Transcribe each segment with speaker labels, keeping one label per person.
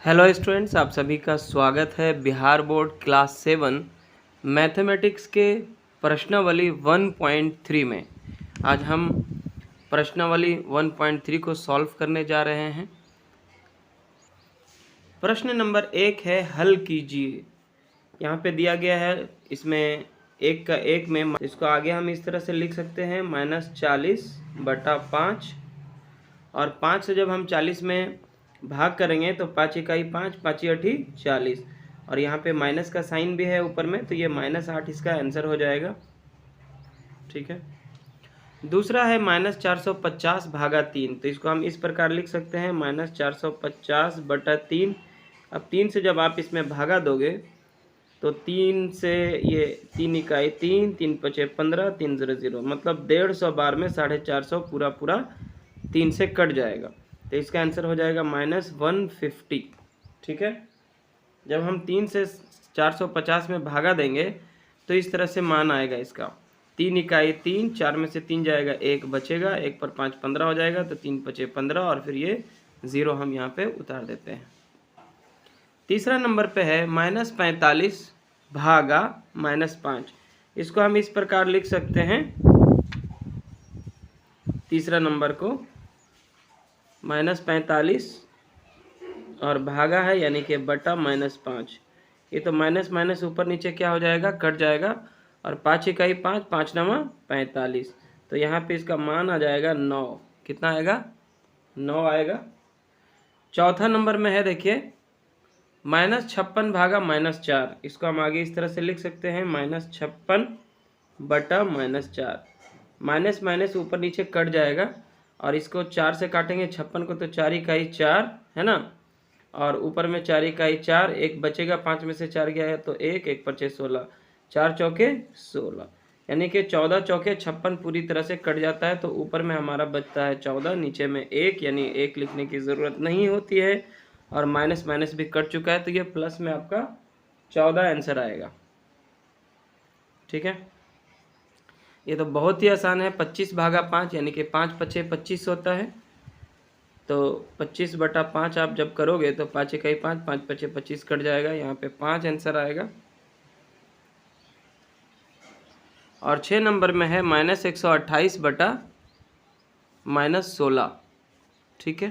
Speaker 1: Hello students, आप सभी का स्वागत है बिहार बोर्ड क्लास 7 मैथमेटिक्स के प्रश्नावली 1.3 में। आज हम प्रश्नावली 1.3 को सॉल्व करने जा रहे हैं। प्रश्न नंबर 1 है, हल कीजिए। यहाँ पे दिया गया है, इसमें एक का एक में, इसको आगे हम इस तरह से लिख सकते हैं -40/5, और 5 से जब हम 40 में भाग करेंगे तो 5 इकाई 5, 5 अठी 40, और यहाँ पे माइनस का साइन भी है ऊपर में, तो ये -8 इसका आंसर हो जाएगा। ठीक है। दूसरा है -450/3, तो इसको हम इस प्रकार लिख सकते हैं -450/3। अब 3 से जब आप इसमें भागा दोगे तो 3 से ये 3 इकाई 3, 3 पचे 15, 3 0 0, मतलब 150 बार में 450 पूरा 3 से कट जाएगा, तो इसका आंसर हो जाएगा -150। ठीक है। जब हम 3 से 450 में भागा देंगे तो इस तरह से मान आएगा इसका, 3 इकाई 3, 4 में से 3 जाएगा, 1 बचेगा, 1 पर 5 15 हो जाएगा, तो 3 पचे 15, और फिर ये 0 हम यहाँ पे उतार देते हैं। तीसरा नंबर पे है -45/-5, इसको हम इस प्रकार लिख सकते हैं, तीसरा नंबर को -45 और भागा है यानी कि बटा -5, ये तो माइनस माइनस ऊपर नीचे क्या हो जाएगा, कट जाएगा, और 5 इकाई 5, 5 नवा 45, तो यहाँ पे इसका मान आ जाएगा 9। कितना आएगा? 9 आएगा। चौथा नंबर में है, देखिए -56/-4, इसको हम आगे इस तरह से लिख सकते हैं -56/-4, माइनस माइनस ऊपर नीचे कट जाएगा, और इसको 4 से काटेंगे 56 को, तो 4 इकाई 4 है ना, और ऊपर में 4 इकाई 4, 1 बचेगा, 5 में से 4 गया है तो 1, 1 पचे 16, 4 चौके 16, यानी कि 14 चौके 56 पूरी तरह से कट जाता है, तो ऊपर में हमारा बचता है 14, नीचे में 1, यानी 1 लिखने की ज़रूरत नहीं होती है, और माइनस माइनस भी कट चुका है, तो ये प्लस में आपका 14 आंसर आएगा। ठीक है। ये तो बहुत ही आसान है। 25/5 यानी कि 5 पचे 25 होता है, तो 25/5 आप जब करोगे तो 5 इकाई 5, 5 पचे 25 कट जाएगा, यहाँ पे 5 आंसर आएगा। और 6 नंबर में है -128/-16। ठीक है,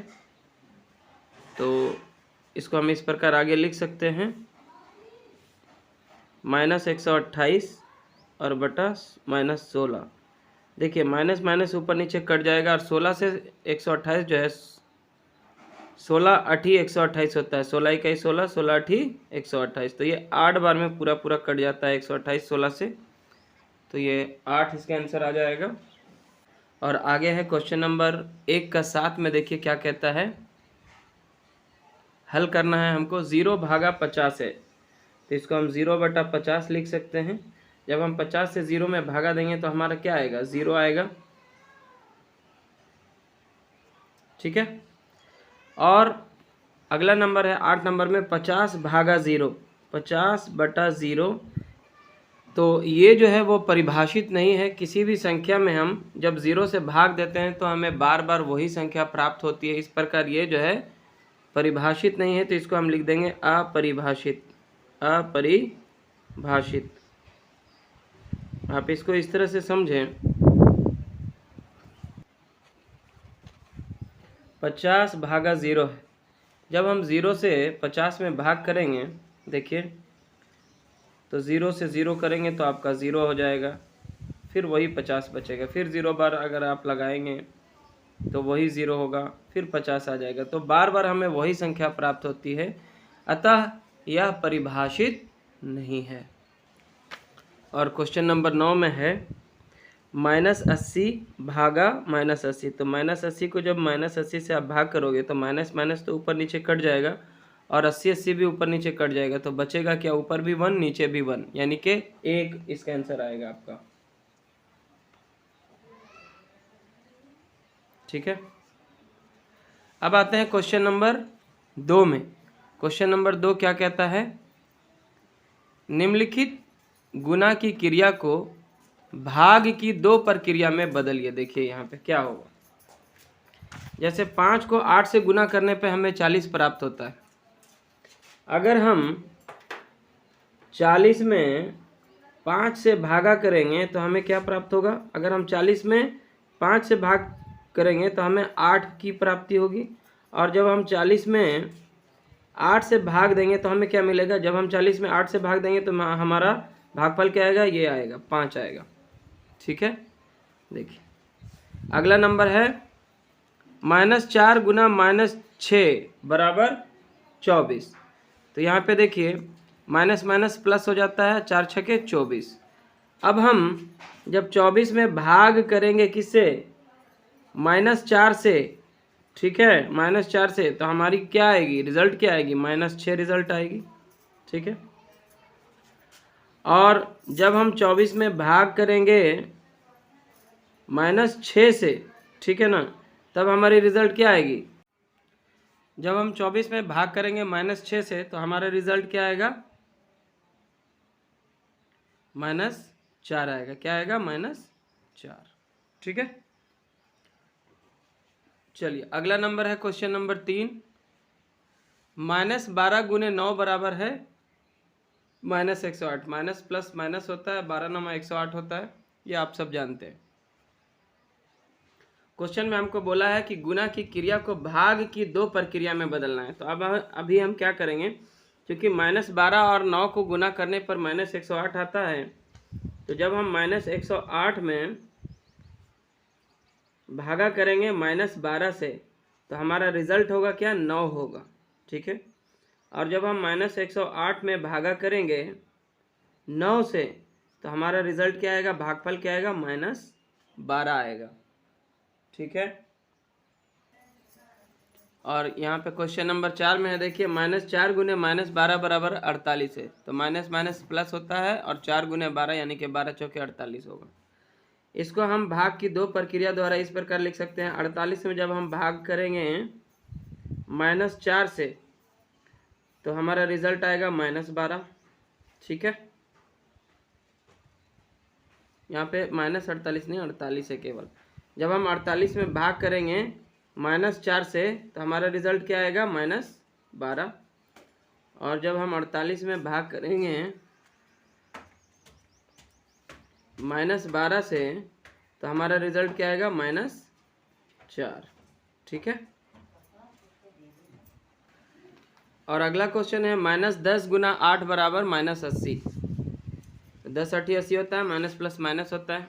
Speaker 1: तो इसको हम इस प्रकार आगे लिख सकते हैं, -128 और बटा -16। देखिए माइनस माइनस ऊपर नीचे कट जाएगा, और 16 से 128 जो है, 16 अठी 128 होता है, 16 इकाई 16, 16 अठी 128, तो ये 8 बार में पूरा कट जाता है 128 16 से, तो ये 8 इसका आंसर आ जाएगा। और आगे है क्वेश्चन नंबर 1 का 7 में, देखिए क्या कहता है, हल करना है हमको। 0/50 है, तो इसको हम 0/50 लिख सकते हैं। जब हम 50 से 0 में भागा देंगे तो हमारा क्या आएगा, 0 आएगा। ठीक है। और अगला नंबर है 8 नंबर में 50/0, 50/0, तो ये जो है वो परिभाषित नहीं है। किसी भी संख्या में हम जब 0 से भाग देते हैं तो हमें बार बार वही संख्या प्राप्त होती है, इस प्रकार ये जो है परिभाषित नहीं है, तो इसको हम लिख देंगे अपरिभाषित। अपरिभाषित, आप इसको इस तरह से समझें, 50/0 है, जब हम 0 से 50 में भाग करेंगे, देखिए तो 0 से 0 करेंगे तो आपका 0 हो जाएगा, फिर वही 50 बचेगा, फिर 0 बार अगर आप लगाएंगे तो वही 0 होगा, फिर 50 आ जाएगा, तो बार बार हमें वही संख्या प्राप्त होती है, अतः यह परिभाषित नहीं है। और क्वेश्चन नंबर 9 में है -80/-80, तो -80 को जब -80 से आप भाग करोगे तो माइनस माइनस तो ऊपर नीचे कट जाएगा, और 80 भी ऊपर नीचे कट जाएगा, तो बचेगा क्या, ऊपर भी 1 नीचे भी 1, यानी कि 1 इसका आंसर आएगा आपका। ठीक है। अब आते हैं क्वेश्चन नंबर 2 में। क्वेश्चन नंबर 2 क्या कहता है, निम्नलिखित गुना की क्रिया को भाग की 2 प्रक्रिया में बदलिए। देखिए यहाँ पे क्या होगा, जैसे 5 को 8 से गुना करने पे हमें 40 प्राप्त होता है, अगर हम 40 में 5 से भागा करेंगे तो हमें क्या प्राप्त होगा? अगर हम 40 में 5 से भाग करेंगे तो हमें 8 की प्राप्ति होगी, और जब हम 40 में 8 से भाग देंगे तो हमें क्या मिलेगा? जब हम 40 में 8 से भाग देंगे तो हमारा भागफल क्या आएगा? ये आएगा, 5 आएगा। ठीक है, देखिए अगला नंबर है -4 गुना -6 बराबर 24। तो यहाँ पे देखिए माइनस माइनस प्लस हो जाता है, 4 छके 24। अब हम जब 24 में भाग करेंगे किससे? -4 से। ठीक है, -4 से, तो हमारी क्या आएगी? रिजल्ट क्या आएगी? -6 रिजल्ट आएगी। ठीक है, और जब हम 24 में भाग करेंगे -6 से, ठीक है ना, तब हमारी रिजल्ट क्या आएगी? जब हम 24 में भाग करेंगे -6 से तो हमारा रिजल्ट क्या आएगा? -4 आएगा। क्या आएगा? -4। ठीक है, चलिए अगला नंबर है क्वेश्चन नंबर 3। -12 गुने 9 बराबर है -108। माइनस प्लस माइनस होता है, 12 9 108 होता है, ये आप सब जानते हैं। क्वेश्चन में हमको बोला है कि गुना की क्रिया को भाग की 2 प्रक्रिया में बदलना है। तो अब अभी हम क्या करेंगे, क्योंकि -12 और 9 को गुना करने पर -108 आता है, तो जब हम -108 में भागा करेंगे -12 से तो हमारा रिजल्ट होगा क्या? 9 होगा। ठीक है, और जब हम -108 में भागा करेंगे 9 से तो हमारा रिजल्ट क्या आएगा? भागफल क्या आएगा? -12 आएगा। ठीक है, और यहाँ पे क्वेश्चन नंबर 4 में है, देखिए -4 गुने -12 बराबर 48 है। तो माइनस माइनस प्लस होता है, और 4 गुने 12 यानी कि 12 चौके 48 होगा। इसको हम भाग की 2 प्रक्रिया द्वारा इस प्रकार लिख सकते हैं। 48 में जब हम भाग करेंगे -4 से तो हमारा रिजल्ट आएगा -12। ठीक है, यहाँ पे -48 नहीं, 48 है केवल। जब हम 48 में भाग करेंगे -4 से तो हमारा रिजल्ट क्या आएगा? -12। और जब हम 48 में भाग करेंगे -12 से तो हमारा रिजल्ट क्या आएगा? -4। ठीक है, और अगला क्वेश्चन है -10 गुना 8 बराबर -80। 10 8 80 होता है, माइनस प्लस माइनस होता है।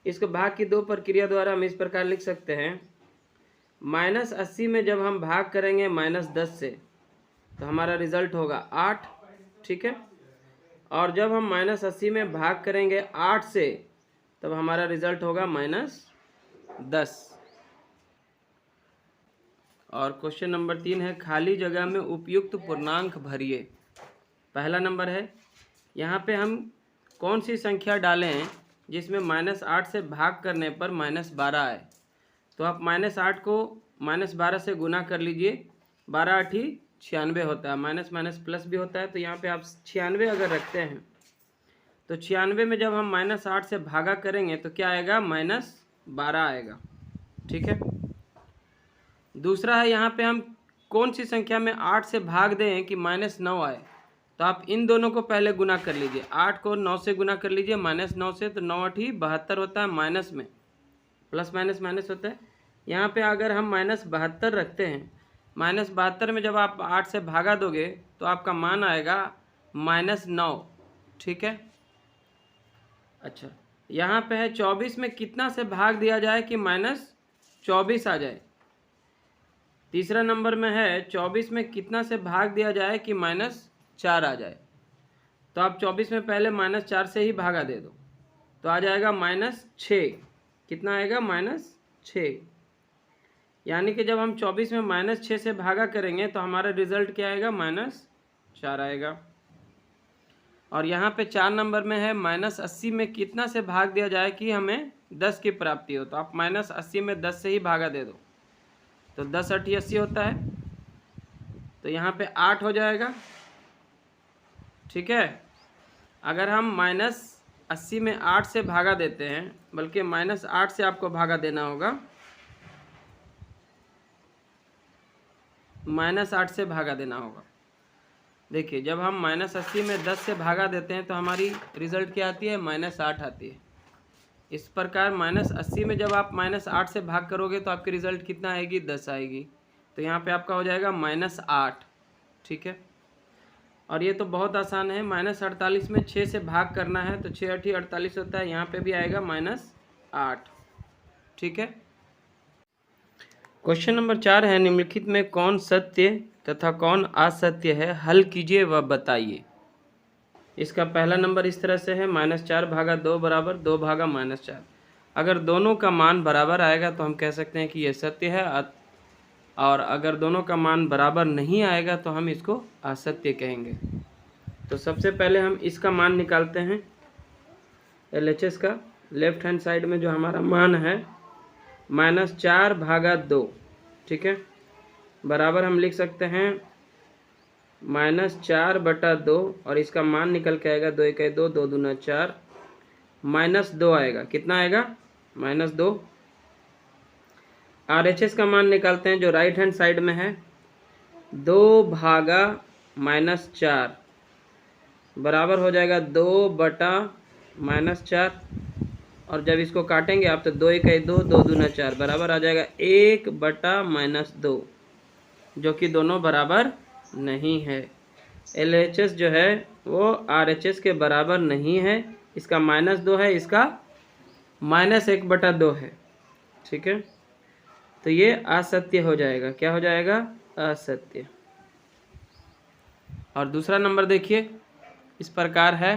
Speaker 1: इसको भाग की 2 प्रक्रिया द्वारा हम इस प्रकार लिख सकते हैं। -80 में जब हम भाग करेंगे -10 से तो हमारा रिजल्ट होगा 8। ठीक है, और जब हम -80 में भाग करेंगे 8 से तब हमारा रिजल्ट होगा -10। और क्वेश्चन नंबर 3 है, खाली जगह में उपयुक्त पूर्णांक भरिए। पहला नंबर है, यहाँ पे हम कौन सी संख्या डालें जिसमें -8 से भाग करने पर -12 आए। तो आप -8 को -12 से गुना कर लीजिए, 12 8 96 होता है, माइनस माइनस प्लस भी होता है। तो यहाँ पे आप 96 अगर रखते हैं तो 96 में जब हम -8 से भागा करेंगे तो क्या आएगा? -12 आएगा। ठीक है, दूसरा है, यहाँ पे हम कौन सी संख्या में 8 से भाग दें कि -9 आए। तो आप इन दोनों को पहले गुना कर लीजिए, 8 को 9 से गुना कर लीजिए -9 से, तो 9 8 72 होता है, माइनस में प्लस माइनस माइनस होता है। यहाँ पे अगर हम -72 रखते हैं, -72 में जब आप 8 से भागा दोगे तो आपका मान आएगा -9। ठीक है, अच्छा यहाँ पे है 24 में कितना से भाग दिया जाए कि -24 आ जाए। तीसरा नंबर में है 24 में कितना से भाग दिया जाए कि -4 आ जाए। तो आप 24 में पहले -4 से ही भागा दे दो तो आ जाएगा -6। कितना आएगा? -6। यानी कि जब हम 24 में -6 से भागा करेंगे तो हमारा रिजल्ट क्या आएगा? -4 आएगा। और यहाँ पे 4 नंबर में है, -80 में कितना से भाग दिया जाए कि हमें 10 की प्राप्ति हो। तो आप -80 में 10 से ही भागा दे दो तो 10 8 80 होता है, तो यहाँ पे 8 हो जाएगा। ठीक है, अगर हम -80 में 8 से भागा देते हैं, बल्कि -8 से आपको भागा देना होगा, -8 से भागा देना होगा। देखिए जब हम -80 में 10 से भागा देते हैं तो हमारी रिज़ल्ट क्या आती है, -8 आती है। इस प्रकार -80 में जब आप -8 से भाग करोगे तो आपकी रिज़ल्ट कितना आएगी, 10 आएगी। तो यहाँ पे आपका हो जाएगा -8, ठीक है। और ये तो बहुत आसान है, -48 में 6 से भाग करना है तो 6 8 48 होता है, यहाँ पे भी आएगा -8, ठीक है। क्वेश्चन नंबर 4 है, निम्नलिखित में कौन सत्य तथा कौन असत्य है, हल कीजिए व बताइए। इसका पहला नंबर इस तरह से है, -4 भागा 2 बराबर 2 भागा -4। अगर दोनों का मान बराबर आएगा तो हम कह सकते हैं कि ये सत्य है, और अगर दोनों का मान बराबर नहीं आएगा तो हम इसको असत्य कहेंगे। तो सबसे पहले हम इसका मान निकालते हैं, LHS का। लेफ्ट हैंड साइड में जो हमारा मान है -4 भागा 2, ठीक है, बराबर हम लिख सकते हैं -4 बटा 2, और इसका मान निकल के आएगा 2 1 2, 2 दूना 4, -2 आएगा। कितना आएगा, -2। RHS का मान निकालते हैं जो राइट हैंड साइड में है, 2 भागा -4 बराबर हो जाएगा 2 बटा -4, और जब इसको काटेंगे आप तो 2 1 2, 2 दूना 4 बराबर आ जाएगा 1 बटा -2, जो कि दोनों बराबर नहीं है। LHS जो है वो RHS के बराबर नहीं है, इसका -2 है, इसका -1 बटा 2 है, ठीक है। तो ये असत्य हो जाएगा। क्या हो जाएगा, असत्य। और दूसरा नंबर देखिए इस प्रकार है,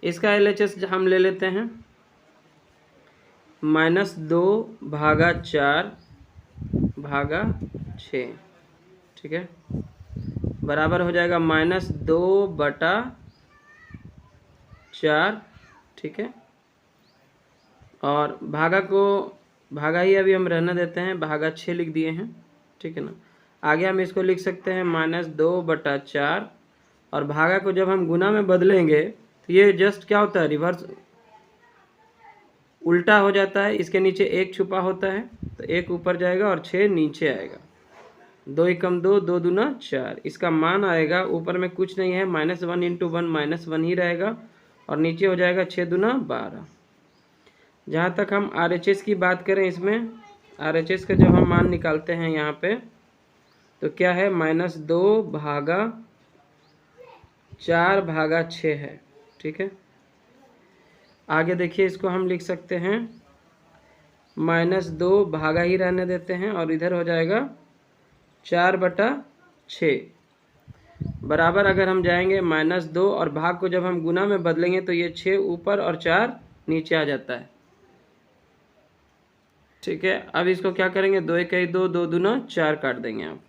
Speaker 1: इसका LHS हम ले लेते हैं -2 भागा 4 भागा 6, ठीक है, बराबर हो जाएगा -2 बटा 4, ठीक है। और भागा को भागा ही अभी हम रहने देते हैं, भागा 6 लिख दिए हैं, ठीक है ना। आगे हम इसको लिख सकते हैं -2 बटा 4, और भागा को जब हम गुना में बदलेंगे तो ये जस्ट क्या होता है, रिवर्स उल्टा हो जाता है। इसके नीचे 1 छुपा होता है तो 1 ऊपर जाएगा और 6 नीचे आएगा। 2 एकम 2, 2 दूना 4, इसका मान आएगा, ऊपर में कुछ नहीं है, -1 × 1 -1 ही रहेगा, और नीचे हो जाएगा 6 दूना 12। जहाँ तक हम RHS की बात करें, इसमें RHS का जब हम मान निकालते हैं यहाँ पे तो क्या है, -2 भागा 4 भागा 6 है, ठीक है। आगे देखिए इसको हम लिख सकते हैं -2 भागा ही रहने देते हैं, और इधर हो जाएगा 4 बटा 6 बराबर, अगर हम जाएंगे -2 और भाग को जब हम गुना में बदलेंगे तो ये 6 ऊपर और 4 नीचे आ जाता है, ठीक है। अब इसको क्या करेंगे, 2 1 2, 2 दूना 4 काट देंगे आप,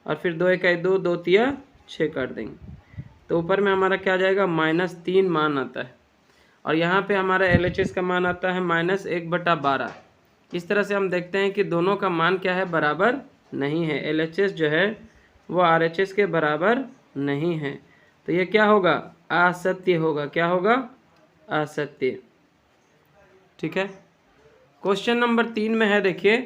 Speaker 1: और फिर 2 1 2, 2 तिया 6 काट देंगे, तो ऊपर में हमारा क्या आ जाएगा, -3 मान आता है। और यहाँ पे हमारा LHS का मान आता है -1 बटा 12। इस तरह से हम देखते हैं कि दोनों का मान क्या है, बराबर नहीं है। LHS जो है वो RHS के बराबर नहीं है, तो ये क्या होगा, असत्य होगा। क्या होगा, असत्य, ठीक है। क्वेश्चन नंबर 3 में है, देखिए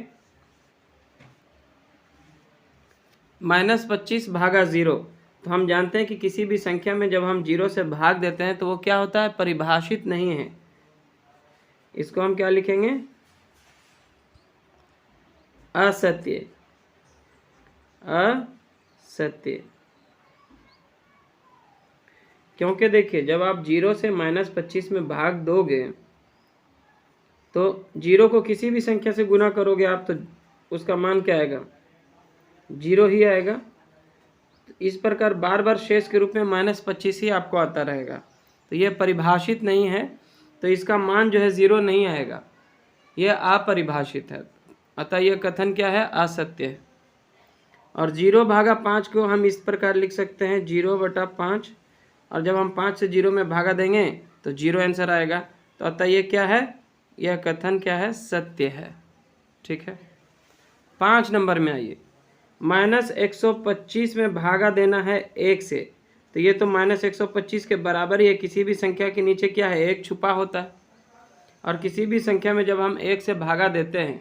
Speaker 1: -25 भागा 0। तो हम जानते हैं कि किसी भी संख्या में जब हम 0 से भाग देते हैं तो वो क्या होता है, परिभाषित नहीं है। इसको हम क्या लिखेंगे, असत्य, असत्य। क्योंकि देखिए जब आप 0 से -25 में भाग दोगे तो 0 को किसी भी संख्या से गुना करोगे आप तो उसका मान क्या आएगा, 0 ही आएगा। इस प्रकार बार बार शेष के रूप में -25 ही आपको आता रहेगा, तो ये परिभाषित नहीं है, तो इसका मान जो है 0 नहीं आएगा, यह अपरिभाषित है, अतः यह कथन क्या है, असत्य है। और 0 भागा 5 को हम इस प्रकार लिख सकते हैं 0 बटा 5, और जब हम 5 से 0 में भागा देंगे तो 0 आंसर आएगा, तो अतः ये क्या है, यह कथन क्या है, सत्य है, ठीक है। 5 नंबर में आइए, -125 में भागा देना है 1 से, तो ये तो -125 के बराबर ही है। किसी भी संख्या के नीचे क्या है, 1 छुपा होता है, और किसी भी संख्या में जब हम 1 से भागा देते हैं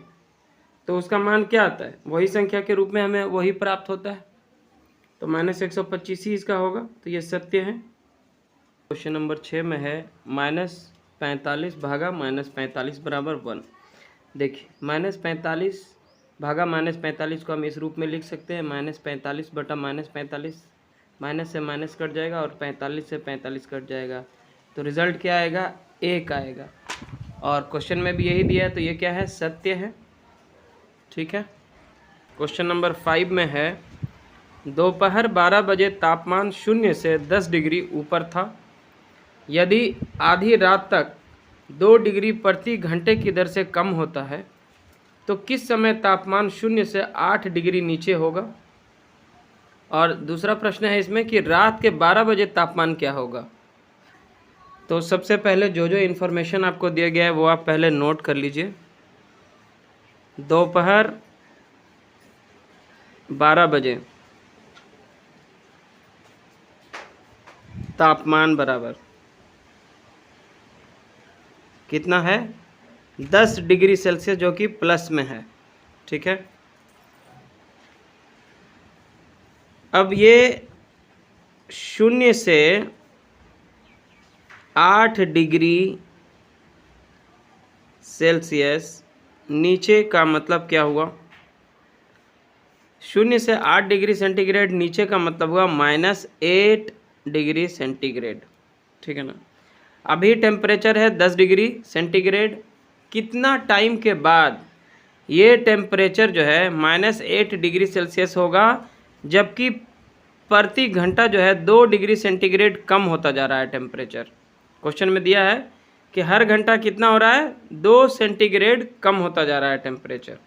Speaker 1: तो उसका मान क्या आता है, वही संख्या के रूप में हमें वही प्राप्त होता है, तो -125 ही इसका होगा, तो ये सत्य है। क्वेश्चन नंबर 6 में है -45 भागा -45 बराबर 1। देखिए -45 भागा -45 को हम इस रूप में लिख सकते हैं, -45 बटा -45, माइनस से माइनस कट जाएगा और 45 से 45 कट जाएगा, तो रिजल्ट क्या आएगा, 1 आएगा। और क्वेश्चन में भी यही दिया है, तो ये क्या है, सत्य है। ठीक है। क्वेश्चन नंबर 5 में है दोपहर 12 बजे तापमान 0 से 10 डिग्री ऊपर था। यदि आधी रात तक 2 डिग्री प्रति घंटे की दर से कम होता है तो किस समय तापमान 0 से 8 डिग्री नीचे होगा। और दूसरा प्रश्न है इसमें कि रात के 12 बजे तापमान क्या होगा। तो सबसे पहले जो जो इन्फॉर्मेशन आपको दिया गया है वो आप पहले नोट कर लीजिए। दोपहर 12 बजे तापमान बराबर कितना है, 10 डिग्री सेल्सियस, जो कि प्लस में है। ठीक है। अब ये 0 से 8 डिग्री सेल्सियस नीचे का मतलब क्या हुआ, 0 से 8 डिग्री सेंटीग्रेड नीचे का मतलब हुआ -8 डिग्री सेंटीग्रेड। ठीक है ना। अभी टेम्परेचर है 10 डिग्री सेंटीग्रेड, कितना टाइम के बाद ये टेम्परेचर जो है -8 डिग्री सेल्सियस होगा, जबकि प्रति घंटा जो है 2 डिग्री सेंटीग्रेड कम होता जा रहा है टेम्परेचर। क्वेश्चन में दिया है कि हर घंटा कितना हो रहा है, 2 सेंटीग्रेड कम होता जा रहा है टेम्परेचर।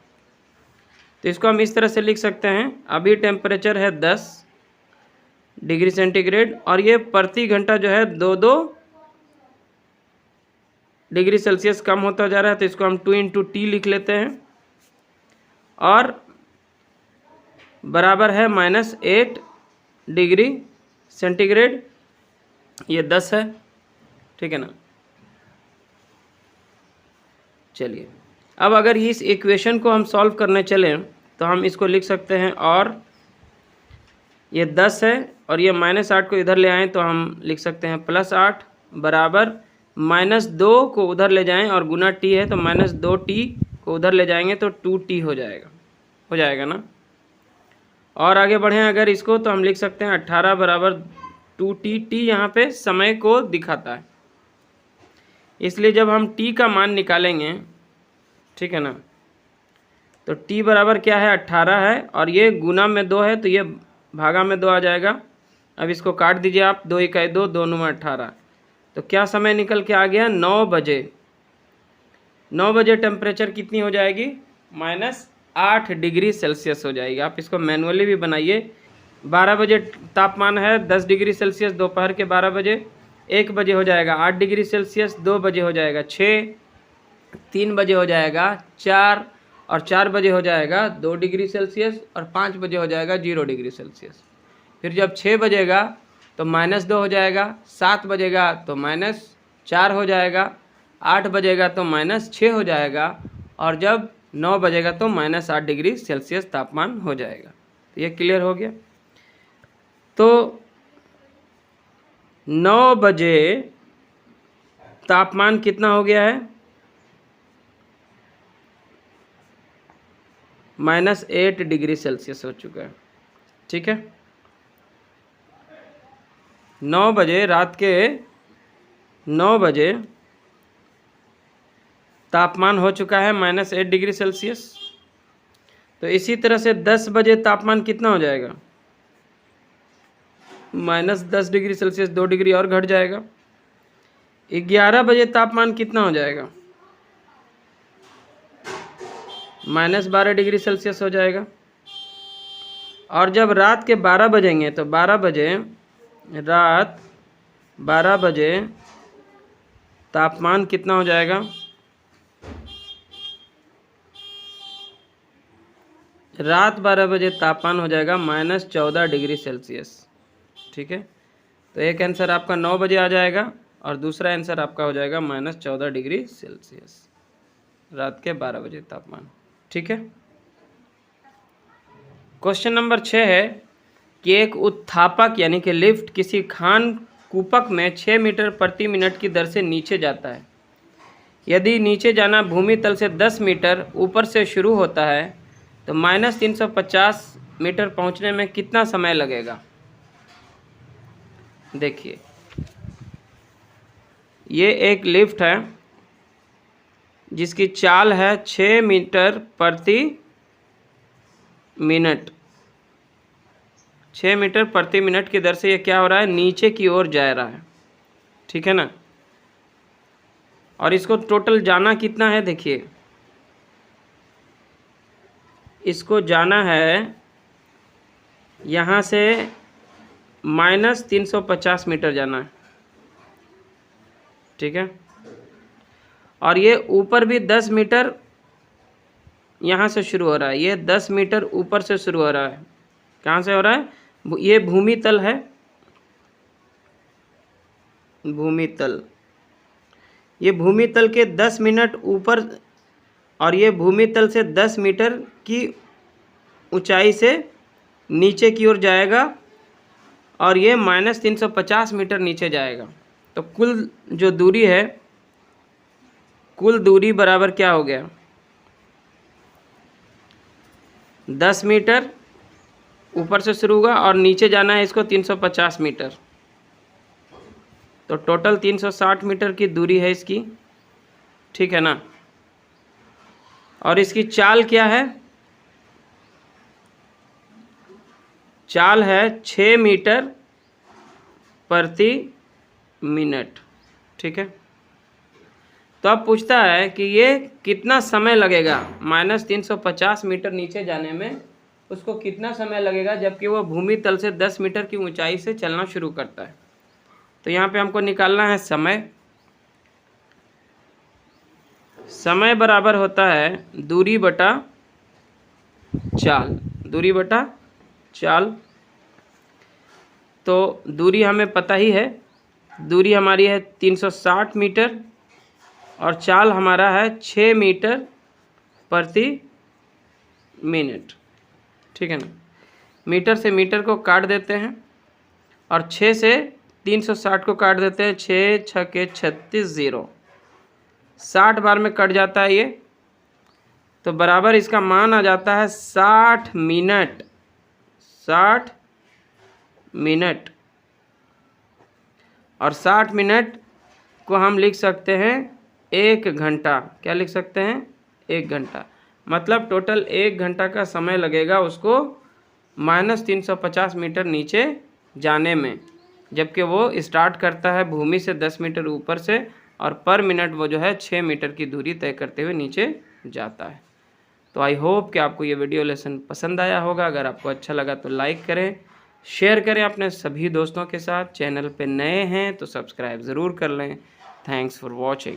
Speaker 1: तो इसको हम इस तरह से लिख सकते हैं, अभी टेम्परेचर है 10 डिग्री सेंटीग्रेड और ये प्रति घंटा जो है 2 डिग्री सेल्सियस कम होता जा रहा है, तो इसको हम 2 × T लिख लेते हैं और बराबर है -8 डिग्री सेंटीग्रेड, ये 10 है। ठीक है ना। चलिए अब अगर इस इक्वेशन को हम सॉल्व करने चलें तो हम इसको लिख सकते हैं, और ये 10 है और ये -8 को इधर ले आएँ तो हम लिख सकते हैं +8 बराबर -2 को उधर ले जाएं और गुना t है तो -2t को उधर ले जाएंगे तो 2t हो जाएगा ना। और आगे बढ़ें अगर इसको तो हम लिख सकते हैं 18 बराबर 2t। t यहाँ पे समय को दिखाता है, इसलिए जब हम t का मान निकालेंगे, ठीक है ना, तो t बराबर क्या है, 18 है और ये गुना में 2 है तो ये भागा में 2 आ जाएगा। अब इसको काट दीजिए आप, 2 × 1 2, 2 × 9 18, तो क्या समय निकल के आ गया, 9 बजे। 9 बजे टेम्परेचर कितनी हो जाएगी, -8 डिग्री सेल्सियस हो जाएगी। आप इसको मैनुअली भी बनाइए। 12 बजे तापमान है 10 डिग्री सेल्सियस, दोपहर के 12 बजे, 1 बजे हो जाएगा 8 डिग्री सेल्सियस, 2 बजे हो जाएगा 6, 3 बजे हो जाएगा 4 और 4 बजे हो जाएगा 2 डिग्री सेल्सियस और 5 बजे हो जाएगा 0 डिग्री सेल्सियस। फिर जब 6 बजेगा तो -2 हो जाएगा, 7 बजेगा तो -4 हो जाएगा, 8 बजेगा तो -6 हो जाएगा और जब 9 बजेगा तो -8 डिग्री सेल्सियस तापमान हो जाएगा। तो ये क्लियर हो गया। तो 9 बजे तापमान कितना हो गया है, -8 डिग्री सेल्सियस हो चुका है। ठीक है। 9 बजे, रात के 9 बजे तापमान हो चुका है -8 डिग्री सेल्सियस। तो इसी तरह से 10 बजे तापमान कितना हो जाएगा, -10 डिग्री सेल्सियस, 2 डिग्री और घट जाएगा। 11 बजे तापमान कितना हो जाएगा, -12 डिग्री सेल्सियस हो जाएगा। और जब रात के 12 बजेंगे तो 12 बजे, रात 12 बजे तापमान कितना हो जाएगा, रात 12 बजे तापमान हो जाएगा -14 डिग्री सेल्सियस। ठीक है। तो एक आंसर आपका 9 बजे आ जाएगा और दूसरा आंसर आपका हो जाएगा -14 डिग्री सेल्सियस, रात के 12 बजे तापमान। ठीक है। क्वेश्चन नंबर 6 है कि एक उत्थापक यानी कि लिफ्ट किसी खान कूपक में 6 मीटर प्रति मिनट की दर से नीचे जाता है। यदि नीचे जाना भूमि तल से 10 मीटर ऊपर से शुरू होता है तो -350 मीटर पहुंचने में कितना समय लगेगा। देखिए, ये एक लिफ्ट है जिसकी चाल है 6 मीटर प्रति मिनट। 6 मीटर प्रति मिनट की दर से ये क्या हो रहा है, नीचे की ओर जा रहा है, ठीक है ना। और इसको टोटल जाना कितना है, देखिए इसको जाना है यहाँ से -350 मीटर जाना है, ठीक है। और ये ऊपर भी 10 मीटर यहाँ से शुरू हो रहा है, ये 10 मीटर ऊपर से शुरू हो रहा है। कहाँ से हो रहा है, ये भूमि तल है, भूमि तल, ये भूमि तल के 10 मिनट ऊपर, और ये भूमि तल से 10 मीटर की ऊंचाई से नीचे की ओर जाएगा, और ये -350 मीटर नीचे जाएगा। तो कुल जो दूरी है, कुल दूरी बराबर क्या हो गया, 10 मीटर ऊपर से शुरू होगा और नीचे जाना है इसको 350 मीटर, तो टोटल 360 मीटर की दूरी है इसकी, ठीक है ना। और इसकी चाल क्या है, चाल है 6 मीटर प्रति मिनट, ठीक है। तो अब पूछता है कि ये कितना समय लगेगा -350 मीटर नीचे जाने में, उसको कितना समय लगेगा जबकि वो भूमि तल से 10 मीटर की ऊंचाई से चलना शुरू करता है। तो यहाँ पे हमको निकालना है समय। समय बराबर होता है दूरी बटा चाल, दूरी बटा चाल। तो दूरी हमें पता ही है, दूरी हमारी है 360 मीटर और चाल हमारा है 6 मीटर प्रति मिनट, ठीक है ना। मीटर से मीटर को काट देते हैं और 6 से 360 को काट देते हैं, 6 6 के 36 0, 60 बार में कट जाता है ये, तो बराबर इसका मान आ जाता है 60 मिनट, 60 मिनट। और 60 मिनट को हम लिख सकते हैं 1 घंटा। क्या लिख सकते हैं, 1 घंटा। मतलब टोटल 1 घंटा का समय लगेगा उसको -350 मीटर नीचे जाने में, जबकि वो स्टार्ट करता है भूमि से 10 मीटर ऊपर से, और पर मिनट वो जो है 6 मीटर की दूरी तय करते हुए नीचे जाता है। तो आई होप कि आपको ये वीडियो लेसन पसंद आया होगा। अगर आपको अच्छा लगा तो लाइक करें, शेयर करें अपने सभी दोस्तों के साथ। चैनल पे नए हैं तो सब्सक्राइब ज़रूर कर लें। Thanks for watching.